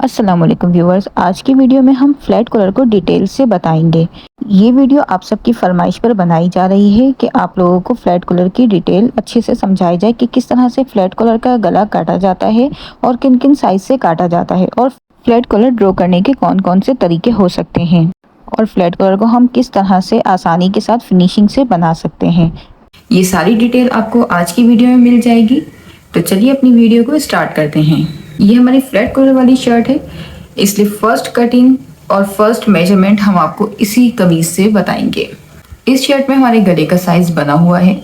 अस्सलाम वालेकुम व्यूवर्स, आज की वीडियो में हम फ्लैट कॉलर को डिटेल से बताएंगे। ये वीडियो आप सबकी फरमाइश पर बनाई जा रही है कि आप लोगों को फ्लैट कॉलर की डिटेल अच्छे से समझाई जाए कि किस तरह से फ्लैट कॉलर का गला काटा जाता है और किन किन साइज से काटा जाता है और फ्लैट कॉलर ड्रॉ करने के कौन कौन से तरीके हो सकते हैं और फ्लैट कॉलर को हम किस तरह से आसानी के साथ फिनिशिंग से बना सकते हैं। ये सारी डिटेल आपको आज की वीडियो में मिल जाएगी। तो चलिए अपनी वीडियो को स्टार्ट करते हैं। ये हमारी फ्लैट कॉलर वाली शर्ट है, इसलिए फर्स्ट कटिंग और फर्स्ट मेजरमेंट हम आपको इसी कमीज से बताएंगे। इस शर्ट में हमारे गले का साइज बना हुआ है।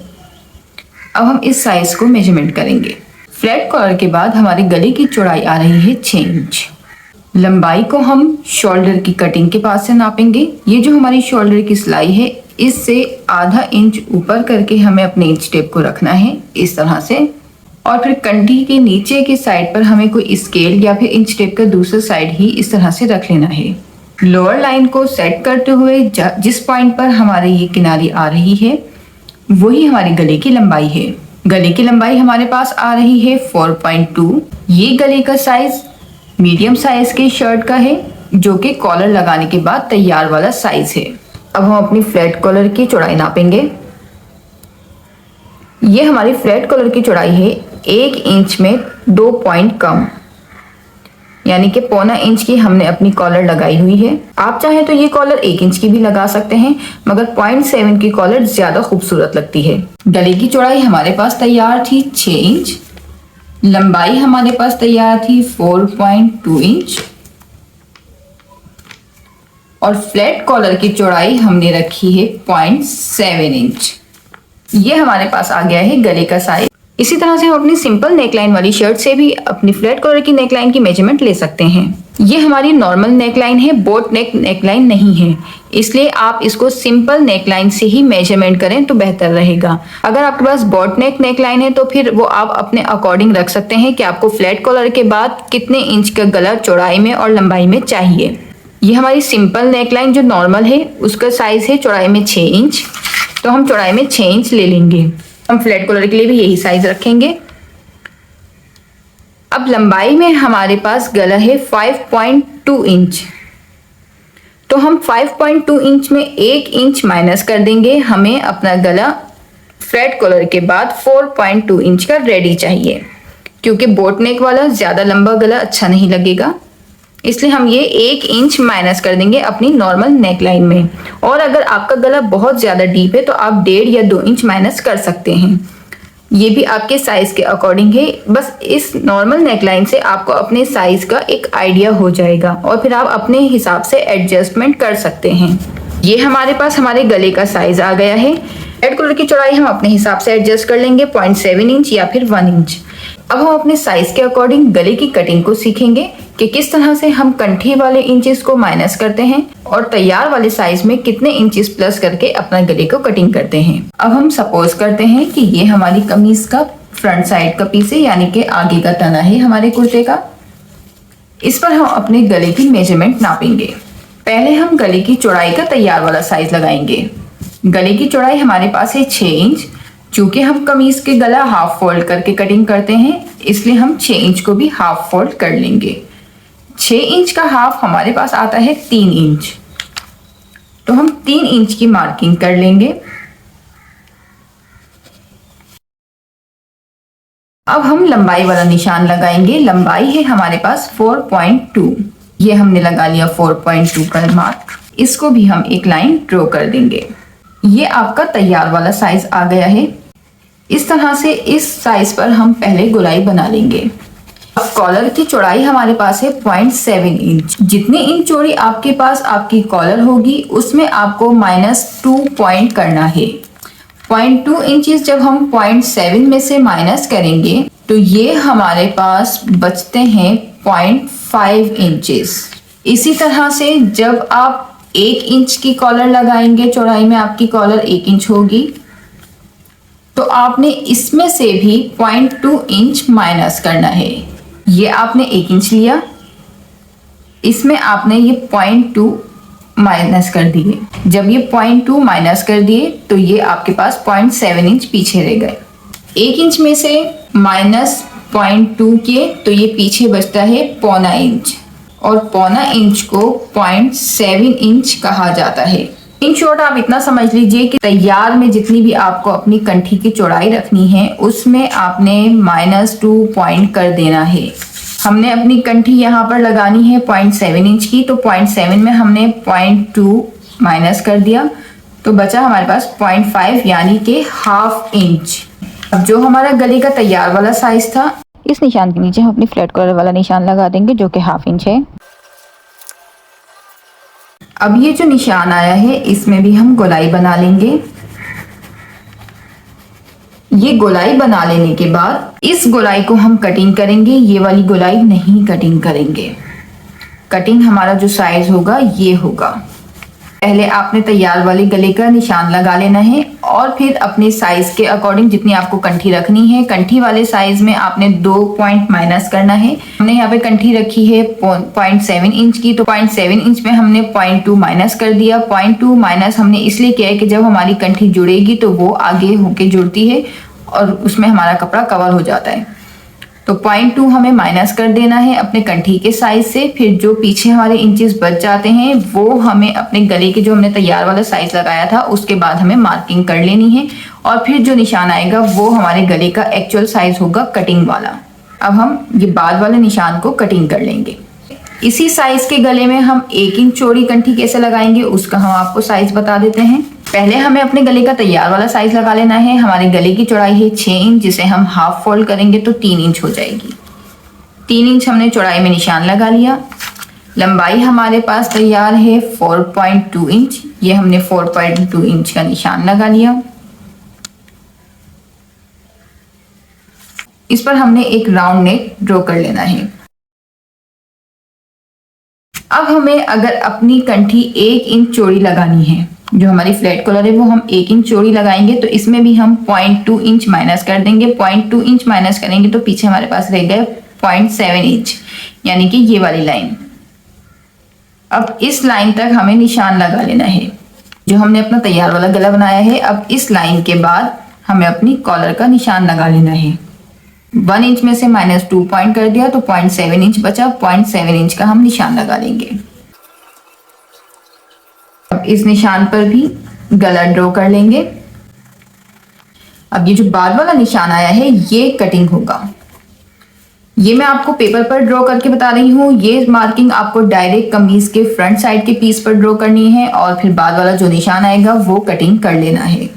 अब हम इस साइज को मेजरमेंट करेंगे। फ्लैट कॉलर के बाद हमारे गले की चौड़ाई आ रही है 6 इंच। लंबाई को हम शोल्डर की कटिंग के पास से नापेंगे। ये जो हमारी शोल्डर की सिलाई है, इससे आधा इंच ऊपर करके हमें अपने इंच टेप को रखना है इस तरह से, और फिर कंठी के नीचे के साइड पर हमें कोई स्केल या फिर इंच टेप का दूसरा साइड ही इस तरह से रख लेना है। लोअर लाइन को सेट करते हुए जिस पॉइंट पर हमारे ये किनारी आ रही है वही हमारी गले की लंबाई है। गले की लंबाई हमारे पास आ रही है 4.2। ये गले का साइज मीडियम साइज के शर्ट का है, जो कि कॉलर लगाने के बाद तैयार वाला साइज है। अब हम अपनी फ्लैट कॉलर की चौड़ाई नापेंगे। ये हमारी फ्लैट कॉलर की चौड़ाई है 1 इंच में 2 पॉइंट कम, यानी कि 1.25 इंच की हमने अपनी कॉलर लगाई हुई है। आप चाहे तो ये कॉलर 1 इंच की भी लगा सकते हैं, मगर 0.7 की कॉलर ज्यादा खूबसूरत लगती है। गले की चौड़ाई हमारे पास तैयार थी 6 इंच, लंबाई हमारे पास तैयार थी 4.2 इंच और फ्लैट कॉलर की चौड़ाई हमने रखी है 0.7 इंच। ये हमारे पास आ गया है गले का साइज। इसी तरह से हम अपनी सिंपल नेकलाइन वाली शर्ट से भी अपनी फ्लैट कॉलर की नेकलाइन की मेजरमेंट ले सकते हैं। ये हमारी नॉर्मल नेकलाइन है, बोट नेक नेकलाइन नहीं है, इसलिए आप इसको सिंपल नेकलाइन से ही मेजरमेंट करें तो बेहतर रहेगा। अगर आपके पास बोट नेक नेकलाइन है तो फिर वो आप अपने अकॉर्डिंग रख सकते हैं कि आपको फ्लैट कॉलर के बाद कितने इंच का गला चौड़ाई में और लंबाई में चाहिए। ये हमारी सिंपल नेकलाइन जो नॉर्मल है उसका साइज है चौड़ाई में 6 इंच, तो हम चौड़ाई में 6 इंच ले लेंगे। हम फ्लैट कॉलर के लिए भी यही साइज रखेंगे। अब लंबाई में हमारे पास गला है 5.2 इंच, तो हम 5.2 इंच में 1 इंच माइनस कर देंगे। हमें अपना गला फ्लैट कॉलर के बाद 4.2 इंच का रेडी चाहिए, क्योंकि बोट नेक वाला ज्यादा लंबा गला अच्छा नहीं लगेगा, इसलिए हम ये 1 इंच माइनस कर देंगे अपनी नॉर्मल नेकलाइन में। और अगर आपका गला बहुत ज्यादा डीप है तो आप 1.5 या 2 इंच माइनस कर सकते हैं। ये भी आपके साइज के अकॉर्डिंग है। बस इस नॉर्मल नेकलाइन से आपको अपने साइज का एक आइडिया हो जाएगा और फिर आप अपने हिसाब से एडजस्टमेंट कर सकते हैं। ये हमारे पास हमारे गले का साइज आ गया है। फ्लैट कॉलर की चौड़ाई हम अपने हिसाब से एडजस्ट कर लेंगे 0.7 इंच या फिर 1 इंच। अब हम अपने साइज के अकॉर्डिंग गले की कटिंग को सीखेंगे कि किस तरह से हम कंठी वाले इंचेस को माइनस करते हैं और तैयार वाले साइज में कितने इंचेस प्लस करके अपना गले को कटिंग करते हैं। अब हम सपोज करते हैं कि ये हमारी कमीज का फ्रंट साइड का पीस है, यानी कि आगे का तना है हमारे कुर्ते का। इस पर हम अपने गले की मेजरमेंट नापेंगे। पहले हम गले की चौड़ाई का तैयार वाला साइज लगाएंगे। गले की चौड़ाई हमारे पास है 6 इंच। चूंकि हम कमीज के गला हाफ फोल्ड करके कटिंग करते हैं, इसलिए हम 6 इंच को भी हाफ फोल्ड कर लेंगे। 6 इंच का हाफ हमारे पास आता है 3 इंच, तो हम 3 इंच की मार्किंग कर लेंगे। अब हम लंबाई वाला निशान लगाएंगे। लंबाई है हमारे पास 4.2। ये हमने लगा लिया 4.2 का मार्क। इसको भी हम एक लाइन ड्रॉ कर देंगे। ये आपका तैयार वाला साइज आ गया है। इस तरह से इस साइज पर हम पहले गोलाई बना लेंगे। अब कॉलर की चौड़ाई हमारे पास है 0.7 इंच। जितनी इंच चौड़ी आपके पास आपकी कॉलर होगी उसमें आपको -2 पॉइंट करना है। 0.2 इंचेस जब हम 0.7 में से माइनस करेंगे तो ये हमारे पास बचते हैं 0.5 इंचेस। इसी तरह से जब आप 1 इंच की कॉलर लगाएंगे, चौड़ाई में आपकी कॉलर 1 इंच होगी, तो आपने इसमें से भी 0.2 इंच माइनस करना है। ये आपने 1 इंच लिया, इसमें आपने ये 0.2 माइनस कर दिए। जब ये 0.2 माइनस कर दिए तो ये आपके पास 0.7 इंच पीछे रह गए। 1 इंच में से -0.2 किए तो ये पीछे बचता है 0.25 इंच। और पौना इंच को 0.7 इंच कहा जाता है। इन शॉर्ट आप इतना समझ लीजिए कि तैयार में जितनी भी आपको अपनी कंठी की चौड़ाई रखनी है उसमें आपने -2 पॉइंट कर देना है। हमने अपनी कंठी यहाँ पर लगानी है 0.7 इंच की, तो 0.7 में हमने 0.2 माइनस कर दिया, तो बचा हमारे पास 0.5 यानी कि ½ इंच। अब जो हमारा गले का तैयार वाला साइज था, इस निशान के नीचे हम अपनी फ्लैट कॉलर वाला निशान लगा देंगे जो कि ½ इंच है। अब ये जो निशान आया है इसमें भी हम गोलाई बना लेंगे। ये गोलाई बना लेने के बाद इस गोलाई को हम कटिंग करेंगे, ये वाली गोलाई नहीं कटिंग करेंगे। कटिंग हमारा जो साइज होगा ये होगा। पहले आपने तैयार वाले गले का निशान लगा लेना है और फिर अपने साइज के अकॉर्डिंग जितनी आपको कंठी रखनी है, कंठी वाले साइज में आपने 2 पॉइंट माइनस करना है। हमने यहाँ पे कंठी रखी है 0.7 इंच की, तो 0.7 इंच में हमने 0.2 माइनस कर दिया। 0.2 माइनस हमने इसलिए किया है कि जब हमारी कंठी जुड़ेगी तो वो आगे होके जुड़ती है और उसमें हमारा कपड़ा कवर हो जाता है। तो 0.2 हमें माइनस कर देना है अपने कंठी के साइज से। फिर जो पीछे हमारे इंचेस बच जाते हैं वो हमें अपने गले के जो हमने तैयार वाला साइज लगाया था उसके बाद हमें मार्किंग कर लेनी है, और फिर जो निशान आएगा वो हमारे गले का एक्चुअल साइज होगा कटिंग वाला। अब हम ये बाद वाले निशान को कटिंग कर लेंगे। इसी साइज के गले में हम 1 इंच चौड़ी कंठी कैसे लगाएंगे उसका हम आपको साइज बता देते हैं। पहले हमें अपने गले का तैयार वाला साइज लगा लेना है। हमारे गले की चौड़ाई है 6 इंच, जिसे हम हाफ फोल्ड करेंगे तो 3 इंच हो जाएगी। 3 इंच हमने चौड़ाई में निशान लगा लिया। लंबाई हमारे पास तैयार है 4.2 इंच, ये हमने 4.2 इंच का निशान लगा लिया। इस पर हमने एक राउंड नेक ड्रॉ कर लेना है। अब हमें अगर अपनी कंठी 1 इंच चौड़ी लगानी है, जो हमारी फ्लैट कॉलर है वो हम 1 इंच चौड़ी लगाएंगे, तो इसमें भी हम 0.2 इंच माइनस कर देंगे। 0.2 इंच माइनस करेंगे तो पीछे हमारे पास रह गए 0.7 इंच, यानी कि ये वाली लाइन। अब इस लाइन तक हमें निशान लगा लेना है जो हमने अपना तैयार वाला गला बनाया है। अब इस लाइन के बाद हमें अपनी कॉलर का निशान लगा लेना है। 1 इंच में से -2 पॉइंट कर दिया तो 0.7 इंच बचा। 0.7 इंच का हम निशान लगा लेंगे। अब इस निशान पर भी गला ड्रॉ कर लेंगे। अब ये जो बाद वाला निशान आया है ये कटिंग होगा। ये मैं आपको पेपर पर ड्रॉ करके बता रही हूँ। ये मार्किंग आपको डायरेक्ट कमीज के फ्रंट साइड के पीस पर ड्रॉ करनी है और फिर बाद वाला जो निशान आएगा वो कटिंग कर लेना है।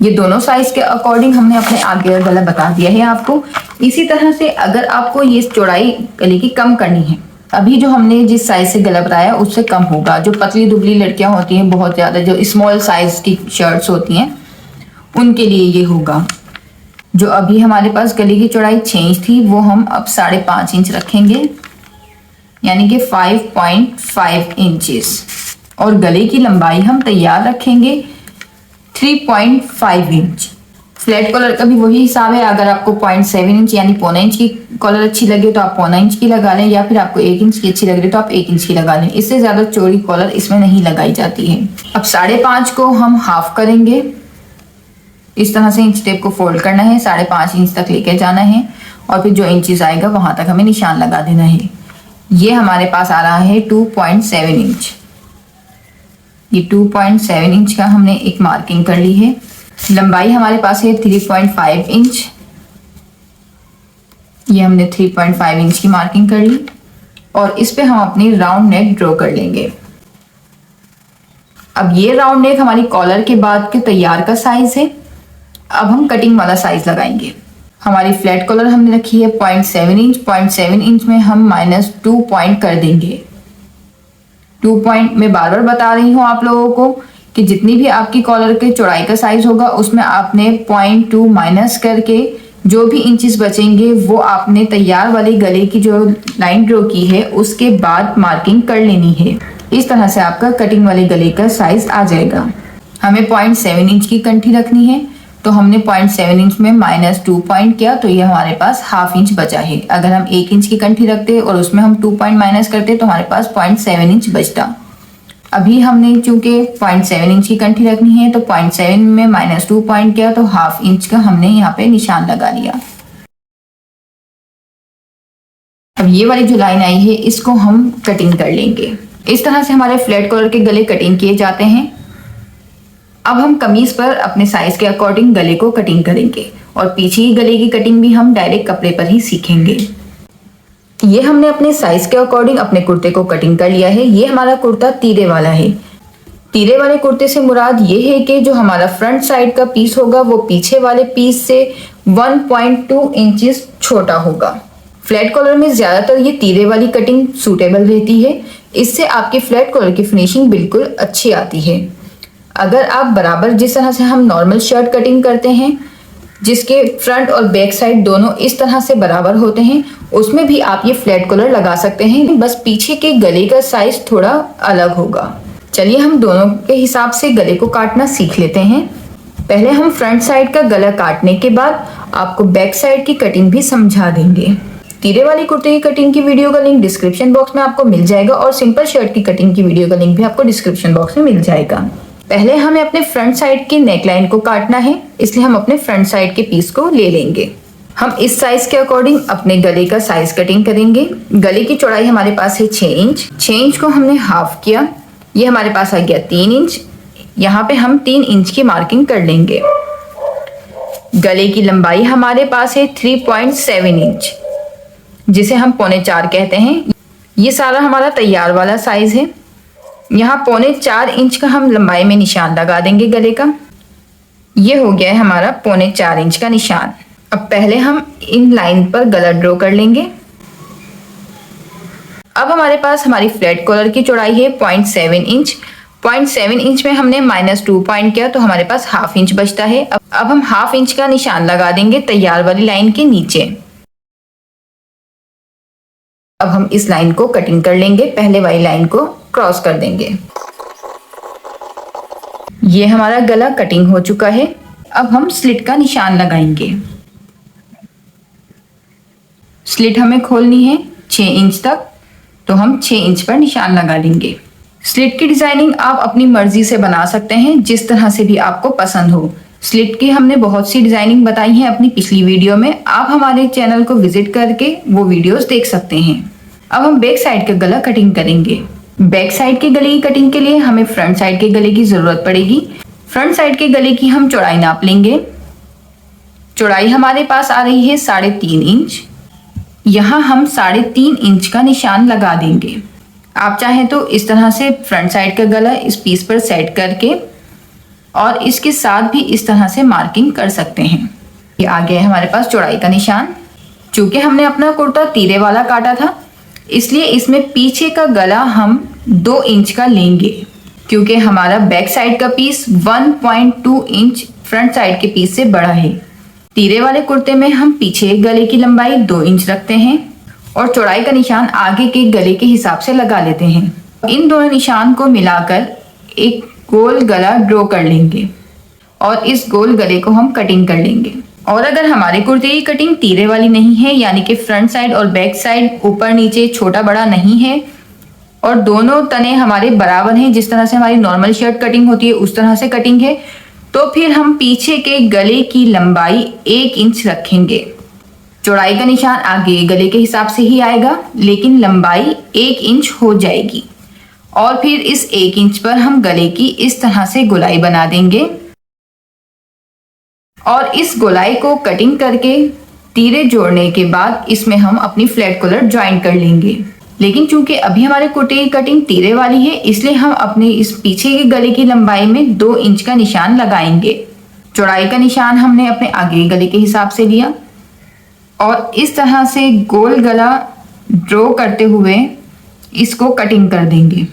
ये दोनों साइज के अकॉर्डिंग हमने अपने आगे का गला बता दिया है आपको। इसी तरह से अगर आपको ये चौड़ाई गले की कम करनी है, अभी जो हमने जिस साइज से गला बताया उससे कम होगा। जो पतली दुबली लड़कियां होती हैं, बहुत ज्यादा जो स्मॉल साइज की शर्ट्स होती हैं, उनके लिए ये होगा। जो अभी हमारे पास गले की चौड़ाई 6 इंच थी वो हम अब 5.5 इंच रखेंगे, यानी कि 5.5 इंचेस। और गले की लंबाई हम तैयार रखेंगे 3.5 इंच। फ्लैट कॉलर का भी वही हिसाब है। अगर आपको 0.7 इंच यानी पौना इंच की कॉलर अच्छी लगे तो आप पौना इंच की लगा लें, या फिर आपको 1 इंच की अच्छी लग रही तो आप 1 इंच की लगा लें। इससे ज्यादा चौड़ी कॉलर इसमें नहीं लगाई जाती है। अब 5.5 को हम हाफ करेंगे। इस तरह से इंच टेप को फोल्ड करना है, 5.5 इंच तक लेकर जाना है और फिर जो इंचेस आएगा वहां तक हमें निशान लगा देना है। ये हमारे पास आ रहा है 2.7 इंच। ये 2.7 इंच का हमने एक मार्किंग कर ली है। लंबाई हमारे पास है 3.5 इंच। ये हमने 3.5 इंच की मार्किंग कर ली और इस पे हम अपनी राउंड नेक ड्रॉ कर लेंगे। अब ये राउंड नेक हमारी कॉलर के बाद के तैयार का साइज है। अब हम कटिंग वाला साइज लगाएंगे। हमारी फ्लैट कॉलर हमने रखी है 0.7 इंच। 0.7 इंच में हम -2 पॉइंट कर देंगे। 2 पॉइंट में बार बार बता रही हूँ आप लोगों को कि जितनी भी आपकी कॉलर के चौड़ाई का साइज होगा उसमें आपने 0.2 माइनस करके जो भी इंचेस बचेंगे वो आपने तैयार वाले गले की जो लाइन ड्रॉ की है उसके बाद मार्किंग कर लेनी है। इस तरह से आपका कटिंग वाले गले का साइज आ जाएगा। हमें 0.7 इंच की कंठी रखनी है तो हमने 0.7 इंच में -2 पॉइंट किया तो ये हमारे पास ½ इंच बचा है। अगर हम 1 इंच की कंठी रखते और उसमें हम 2 पॉइंट माइनस करते तो हमारे पास 0.7 इंच बचता। अभी हमने चूंकि 0.7 इंच की कंठी रखनी है तो 0.7 में -2 पॉइंट किया तो ½ इंच का हमने यहाँ पे निशान लगा लिया। अब ये वाली जो लाइन आई है इसको हम कटिंग कर लेंगे। इस तरह से हमारे फ्लैट कॉलर के गले कटिंग किए जाते हैं। अब हम कमीज पर अपने साइज के अकॉर्डिंग गले को कटिंग करेंगे और पीछे की गले की कटिंग भी हम डायरेक्ट कपड़े पर ही सीखेंगे। ये हमने अपने साइज के अकॉर्डिंग अपने कुर्ते को कटिंग कर लिया है। ये हमारा कुर्ता तीरे वाला है। तीरे वाले कुर्ते से मुराद ये है कि जो हमारा फ्रंट साइड का पीस होगा वो पीछे वाले पीस से 1.2 इंचेस छोटा होगा। फ्लैट कॉलर में ज्यादातर ये तीरे वाली कटिंग सूटेबल रहती है। इससे आपके फ्लैट कॉलर की फिनिशिंग बिल्कुल अच्छी आती है। अगर आप बराबर जिस तरह से हम नॉर्मल शर्ट कटिंग करते हैं जिसके फ्रंट और बैक साइड दोनों इस तरह से बराबर होते हैं, उसमें भी आप ये फ्लैट कॉलर लगा सकते हैं, बस पीछे के गले का साइज थोड़ा अलग होगा। चलिए हम दोनों के हिसाब से गले को काटना सीख लेते हैं। पहले हम फ्रंट साइड का गला काटने के बाद आपको बैक साइड की कटिंग भी समझा देंगे। तीरे वाली कुर्ते की कटिंग की वीडियो का लिंक डिस्क्रिप्शन बॉक्स में आपको मिल जाएगा और सिंपल शर्ट की कटिंग की वीडियो का लिंक भी आपको डिस्क्रिप्शन बॉक्स में मिल जाएगा। पहले हमें अपने फ्रंट साइड की नेकलाइन को काटना है, इसलिए हम अपने फ्रंट साइड के पीस को ले लेंगे। हम इस साइज के अकॉर्डिंग अपने गले का साइज कटिंग करेंगे। गले की चौड़ाई हमारे पास है 6 इंच। 6 इंच को हमने हाफ किया, ये हमारे पास आ गया 3 इंच। यहाँ पे हम 3 इंच की मार्किंग कर लेंगे। गले की लंबाई हमारे पास है 3.7 इंच, जिसे हम 3.25 कहते हैं। ये सारा हमारा तैयार वाला साइज है। यहाँ 3.25 इंच का हम लंबाई में निशान लगा देंगे गले का। ये हो गया है हमारा 3.25 इंच का निशान। अब पहले हम इन लाइन पर गला ड्रॉ कर लेंगे। अब हमारे पास हमारी फ्लैट कॉलर की चौड़ाई है 0.7 इंच। 0.7 इंच में हमने -2 पॉइंट किया तो हमारे पास हाफ इंच बचता है। अब हम हाफ इंच का निशान लगा देंगे तैयार वाली लाइन के नीचे। अब हम इस लाइन को कटिंग कर लेंगे, पहले वाली लाइन को क्रॉस कर देंगे। ये हमारा गला कटिंग हो चुका है। अब हम स्लिट का निशान लगाएंगे। स्लिट हमें खोलनी है 6 इंच तक, तो हम 6 इंच पर निशान लगा लेंगे। स्लिट की डिजाइनिंग आप अपनी मर्जी से बना सकते हैं, जिस तरह से भी आपको पसंद हो। स्लिट की हमने बहुत सी डिजाइनिंग बताई है अपनी पिछली वीडियो में, आप हमारे चैनल को विजिट करके वो वीडियोस देख सकते हैं। अब हम बैक साइड का गला कटिंग करेंगे। बैक साइड के गले की कटिंग के लिए हमें फ्रंट साइड के गले की जरूरत पड़ेगी। फ्रंट साइड के गले की हम चौड़ाई नाप लेंगे। चौड़ाई हमारे पास आ रही है 3.5 इंच। यहाँ हम 3.5 इंच का निशान लगा देंगे। आप चाहें तो इस तरह से फ्रंट साइड का गला इस पीस पर सेट करके और इसके साथ भी इस तरह से मार्किंग कर सकते हैं। ये आ गया है हमारे पास चौड़ाई का निशान। चूंकि हमने अपना कुर्ता तीरे वाला काटा था, इसलिए इसमें पीछे का गला हम 2 इंच का लेंगे, क्योंकि हमारा बैक साइड का पीस 1.2 इंच फ्रंट साइड के पीस से बड़ा है। तीरे वाले कुर्ते में हम पीछे गले की लंबाई 2 इंच रखते हैं और चौड़ाई का निशान आगे के गले के हिसाब से लगा लेते हैं। इन दोनों निशान को मिलाकर एक गोल गला ड्रॉ कर लेंगे और इस गोल गले को हम कटिंग कर लेंगे। और अगर हमारे कुर्ते की कटिंग तीरे वाली नहीं है, यानी कि फ्रंट साइड और बैक साइड ऊपर नीचे छोटा बड़ा नहीं है और दोनों तने हमारे बराबर हैं, जिस तरह से हमारी नॉर्मल शर्ट कटिंग होती है उस तरह से कटिंग है, तो फिर हम पीछे के गले की लंबाई 1 इंच रखेंगे। चौड़ाई का निशान आगे गले के हिसाब से ही आएगा, लेकिन लंबाई 1 इंच हो जाएगी। और फिर इस 1 इंच पर हम गले की इस तरह से गोलाई बना देंगे और इस गोलाई को कटिंग करके तीरे जोड़ने के बाद इसमें हम अपनी फ्लैट कॉलर ज्वाइन कर लेंगे। लेकिन चूंकि अभी हमारे कुर्ते की कटिंग तीरे वाली है, इसलिए हम अपने इस पीछे के गले की लंबाई में 2 इंच का निशान लगाएंगे। चौड़ाई का निशान हमने अपने आगे गले के हिसाब से लिया और इस तरह से गोल गला ड्रॉ करते हुए इसको कटिंग कर देंगे।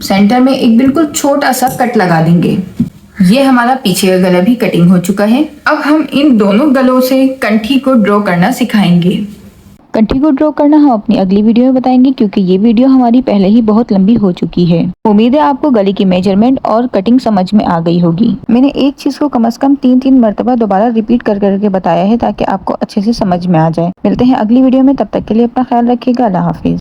सेंटर में एक बिल्कुल छोटा सा कट लगा देंगे। ये हमारा पीछे का गला भी कटिंग हो चुका है। अब हम इन दोनों गलों से कंठी को ड्रॉ करना सिखाएंगे। कंठी को ड्रॉ करना हम अपनी अगली वीडियो में बताएंगे, क्योंकि ये वीडियो हमारी पहले ही बहुत लंबी हो चुकी है। उम्मीद है आपको गले की मेजरमेंट और कटिंग समझ में आ गई होगी। मैंने एक चीज को कम से कम 3-3 मरतबा दोबारा रिपीट कर करके बताया है, ताकि आपको अच्छे से समझ में आ जाए। मिलते हैं अगली वीडियो में, तब तक के लिए अपना ख्याल रखिएगा। अल्लाह हाफिज।